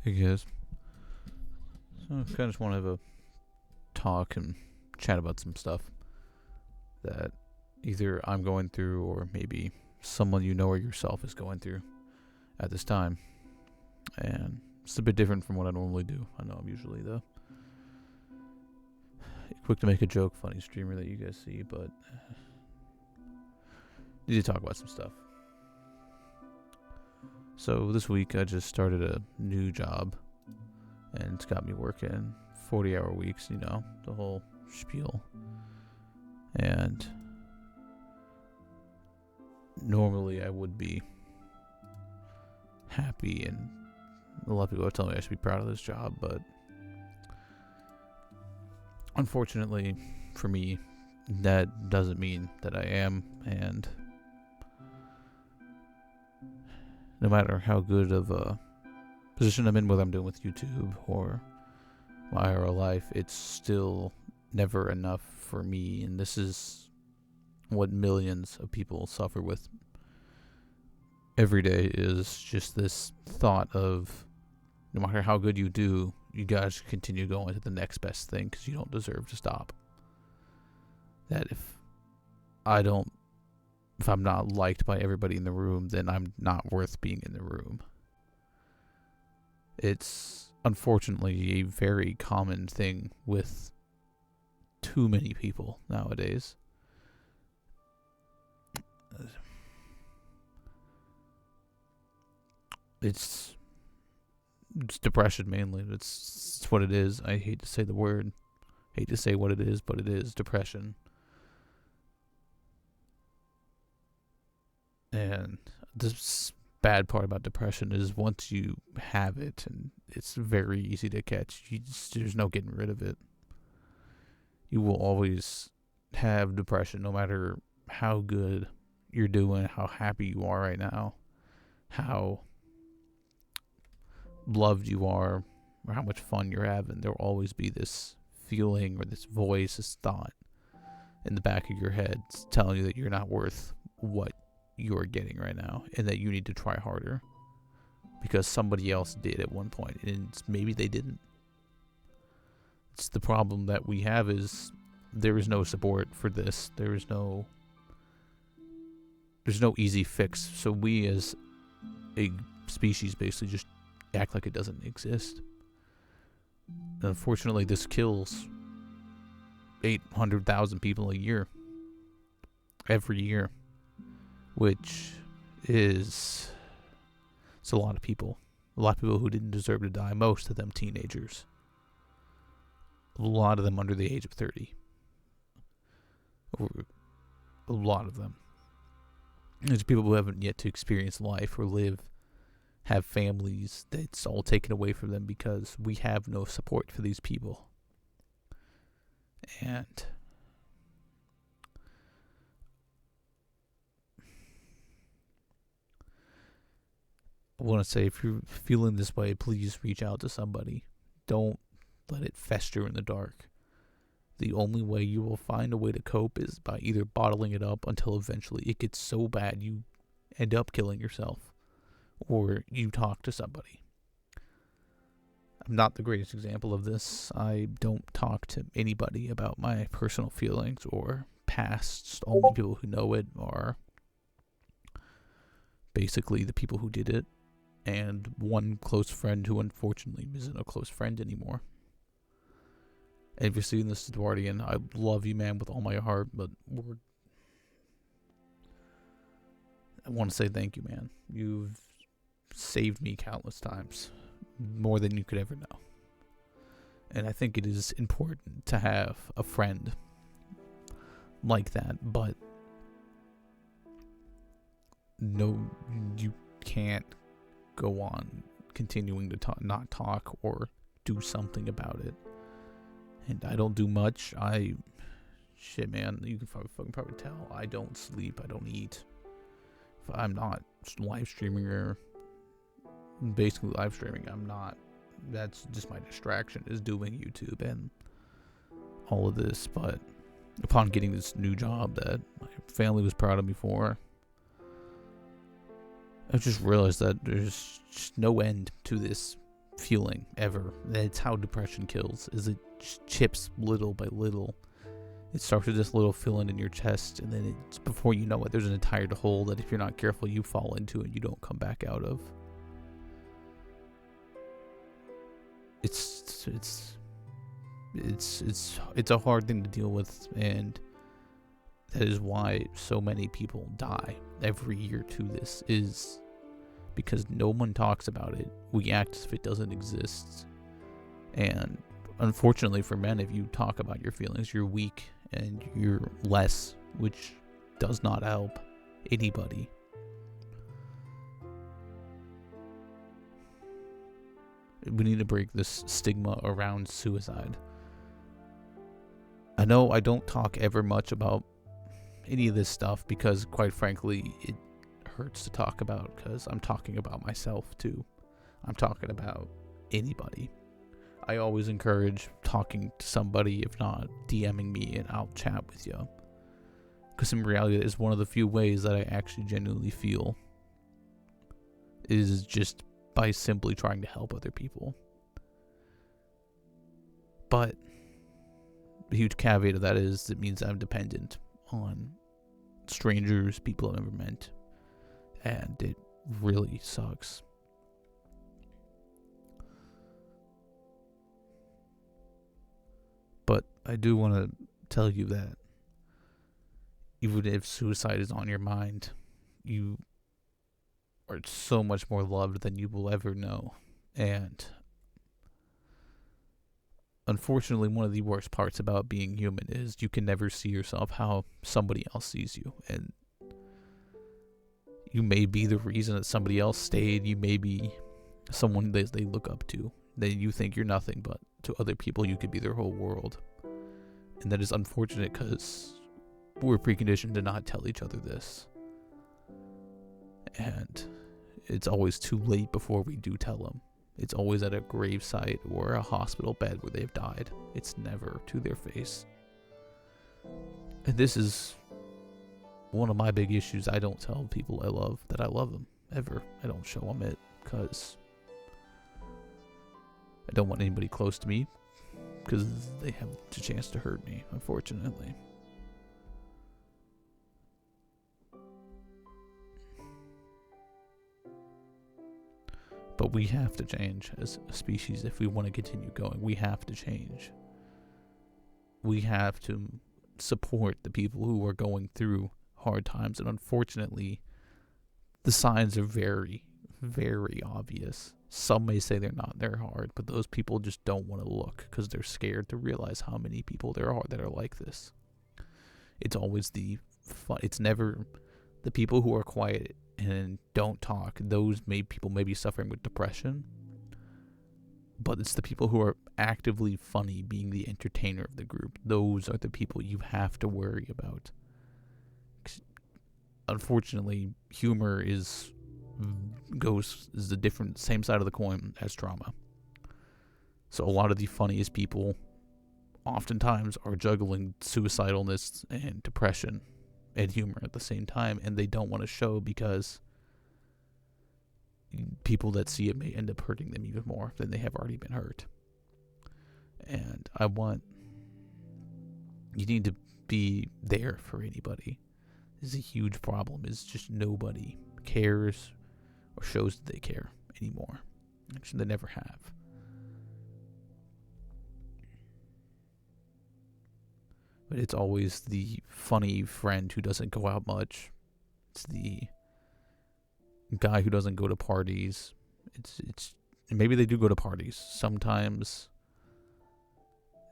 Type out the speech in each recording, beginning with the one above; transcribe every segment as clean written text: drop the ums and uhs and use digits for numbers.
Hey guys, so I kind of just want to have a talk and chat about some stuff that either I'm going through or maybe someone you know or yourself is going through at this time. And it's a bit different from what I normally do. I know I'm usually the quick to make a joke, funny streamer that you guys see, but need to talk about some stuff. So this week I just started a new job and it's got me working 40-hour weeks, the whole spiel. And normally I would be happy, and a lot of people are telling me I should be proud of this job, but unfortunately for me, that doesn't mean that I am. And no matter how good of a position I'm in, whether I'm doing with YouTube or my IRL life, it's still never enough for me. And this is what millions of people suffer with every day, is just this thought of no matter how good you do, you guys continue going to the next best thing because you don't deserve to stop. That if I'm not liked by everybody in the room, then I'm not worth being in the room. It's unfortunately a very common thing with too many people nowadays. It's depression mainly. It's what it is. I hate to say the word, hate to say what it is, but it is depression. And this bad part about depression is once you have it, and it's very easy to catch, there's no getting rid of it. You will always have depression no matter how good you're doing, how happy you are right now, how loved you are, or how much fun you're having. There will always be this feeling or this voice, this thought in the back of your head telling you that you're not worth what you're getting right now, and that you need to try harder because somebody else did at one point, and maybe they didn't. It's the problem that we have, is there is no support for this. There's no easy fix. So we as a species basically just act like it doesn't exist. And unfortunately, this kills 800,000 people a year, every year, which is, it's a lot of people. A lot of people who didn't deserve to die, most of them teenagers. A lot of them under the age of 30. Or a lot of them. There's people who haven't yet to experience life or live, have families that's all taken away from them because we have no support for these people. And I want to say, if you're feeling this way, please reach out to somebody. Don't let it fester in the dark. The only way you will find a way to cope is by either bottling it up until eventually it gets so bad you end up killing yourself, or you talk to somebody. I'm not the greatest example of this. I don't talk to anybody about my personal feelings or pasts. Only people who know it are basically the people who did it, and one close friend who unfortunately isn't a close friend anymore. And if you're seeing this, Eduardian, I love you, man, with all my heart, but I want to say thank you, man. You've saved me countless times, more than you could ever know. And I think it is important to have a friend like that, but no, you can't go on continuing to not talk or do something about it. And I don't do much. Shit, man, you can probably tell. I don't sleep. I don't eat. If I'm not live streaming or basically live streaming, I'm not. That's just my distraction, is doing YouTube and all of this. But upon getting this new job that my family was proud of me for, I just realized that there's just no end to this feeling ever. That's how depression kills, is it chips little by little. It starts with this little feeling in your chest, and then it's, before you know it, there's an entire hole that if you're not careful, you fall into and you don't come back out of. It's a hard thing to deal with, and that is why so many people die every year to this, is because no one talks about it. We act as if it doesn't exist. And unfortunately for men, if you talk about your feelings, you're weak and you're less, which does not help anybody. We need to break this stigma around suicide. I know I don't talk ever much about any of this stuff because, quite frankly, it hurts to talk about, because I'm talking about myself too. I'm talking about anybody. I always encourage talking to somebody, if not DMing me, and I'll chat with you. Because in reality, it is one of the few ways that I actually genuinely feel, is just by simply trying to help other people. But the huge caveat of that is it means I'm dependent on strangers, people I've never met, and it really sucks. But I do want to tell you that even if suicide is on your mind, you are so much more loved than you will ever know. And unfortunately, one of the worst parts about being human is you can never see yourself how somebody else sees you. And you may be the reason that somebody else stayed. You may be someone they look up to, that you think you're nothing, but to other people you could be their whole world. And that is unfortunate, because we're preconditioned to not tell each other this. And it's always too late before we do tell them. It's always at a gravesite or a hospital bed where they've died. It's never to their face. And this is one of my big issues. I don't tell people I love that I love them, ever. I don't show them it, because I don't want anybody close to me, because they have the chance to hurt me, unfortunately. But we have to change as a species if we want to continue going. We have to change. We have to support the people who are going through hard times. And unfortunately, the signs are very, very obvious. Some may say they're hard, but those people just don't want to look because they're scared to realize how many people there are that are like this. It's always it's never the people who are quiet and don't talk. Those people may be suffering with depression, but it's the people who are actively funny, being the entertainer of the group. Those are the people you have to worry about. Unfortunately, humor is the different same side of the coin as trauma. So a lot of the funniest people oftentimes are juggling suicidalness and depression and humor at the same time, and they don't want to show because people that see it may end up hurting them even more than they have already been hurt. And you need to be there for anybody. This is a huge problem, is just nobody cares or shows that they care anymore. Actually, they never have. But it's always the funny friend who doesn't go out much. It's the guy who doesn't go to parties. It's maybe they do go to parties. Sometimes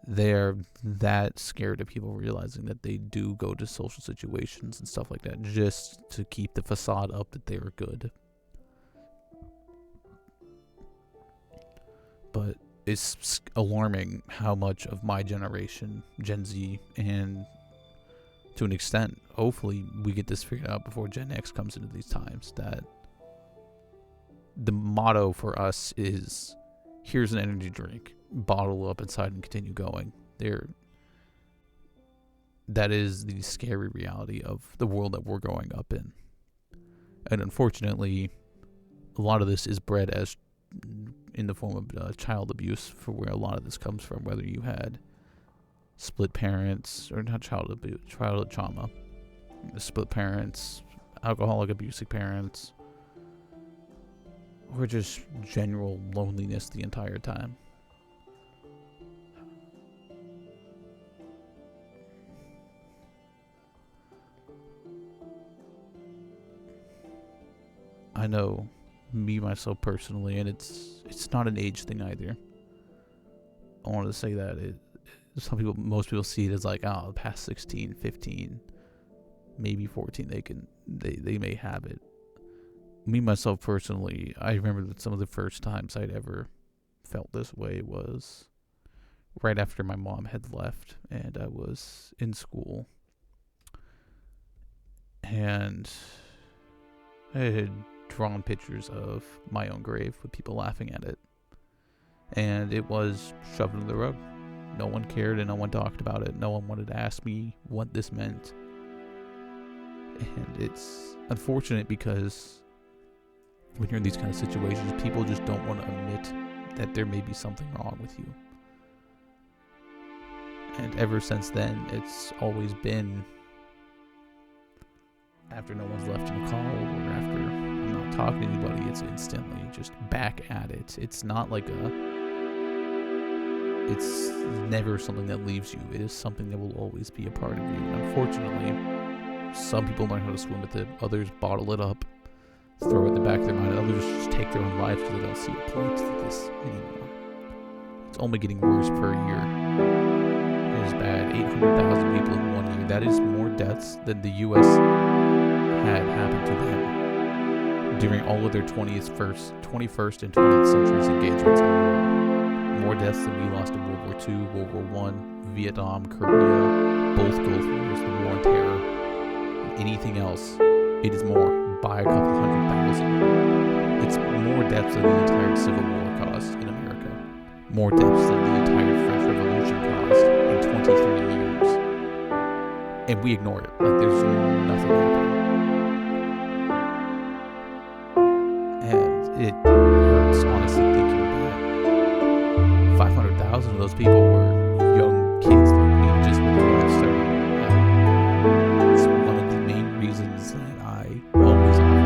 they're that scared of people realizing that they do go to social situations and stuff like that, just to keep the facade up that they are good. But it's alarming how much of my generation, Gen Z, and to an extent, hopefully we get this figured out before Gen X comes into these times, that the motto for us is, here's an energy drink, bottle up inside and continue going. That is the scary reality of the world that we're growing up in. And unfortunately, a lot of this is bred as in the form of child abuse, for where a lot of this comes from, whether you had split parents, or not child abuse, childhood trauma, split parents, alcoholic abusive parents, or just general loneliness the entire time. I know me, myself personally, and it's not an age thing either. I wanted to say that most people see it as like, oh, past 16, 15, maybe 14, they may have it. Me, myself personally, I remember that some of the first times I'd ever felt this way was right after my mom had left and I was in school. And I had drawn pictures of my own grave with people laughing at it. And it was shoved into the road. No one cared and no one talked about it. No one wanted to ask me what this meant. And it's unfortunate because when you're in these kind of situations, people just don't want to admit that there may be something wrong with you. And ever since then, it's always been after no one's left in a call or after I'm not talking to anybody, it's instantly just back at it. It's not like it's never something that leaves you. It is something that will always be a part of you. And unfortunately, some people learn how to swim with it. Others bottle it up, throw it in the back of their mind. Others just take their own lives because they don't see a point to this anymore. It's only getting worse per year. It is bad. 800,000 people in 1 year. That is more deaths than the U.S. had happened to them during all of their 21st and 20th centuries engagements. More deaths than we lost in World War II, World War I, Vietnam, Korea, both Gulf Wars, the War on Terror, anything else. It is more by a couple 100,000. It's more deaths than the entire Civil War caused in America. More deaths than the entire French Revolution caused in 23 years. And we ignore it. Like there's nothing happening. And it hurts, honestly, thinking that 500,000 of those people were young kids like me, just when their life started. It's one of the main reasons that I always offer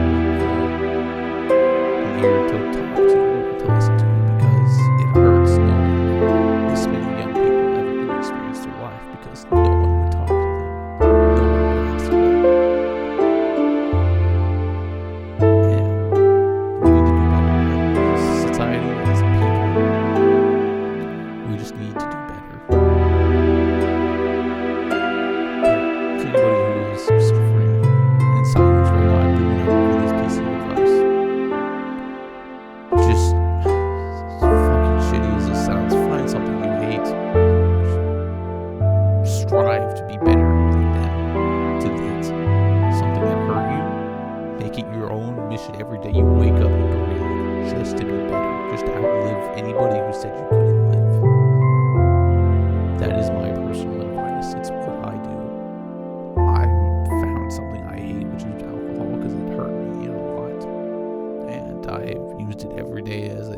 an ear to talk to or to listen to, because it hurts knowing this many young people never get to experience their life because no one would talk to them. No one would ask them. And we need to do better as a society, as a people. We just need to do better. To anybody who is suffering in silence right now, I do want to give this piece of advice. Just fucking shitty as it sounds, find something you hate. Strive to be better than them. To that something that hurt you, make it your own mission every day you wake up and breathe, just to be better, just to outlive anybody who said you couldn't live. That is my personal advice. It's what I do. I found something I hate, which is alcohol, because it hurt me a lot. And I've used it every day as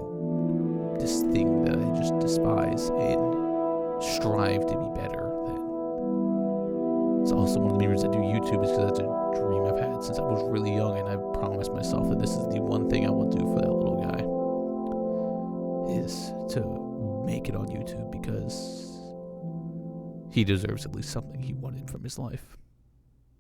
this thing that I just despise and strive to be better than. It's also one of the main reasons I do YouTube, is because that's a dream I've had since I was really young, and I've promised myself that this is the one thing I will do for that little guy, is to make it on YouTube, because he deserves at least something he wanted from his life.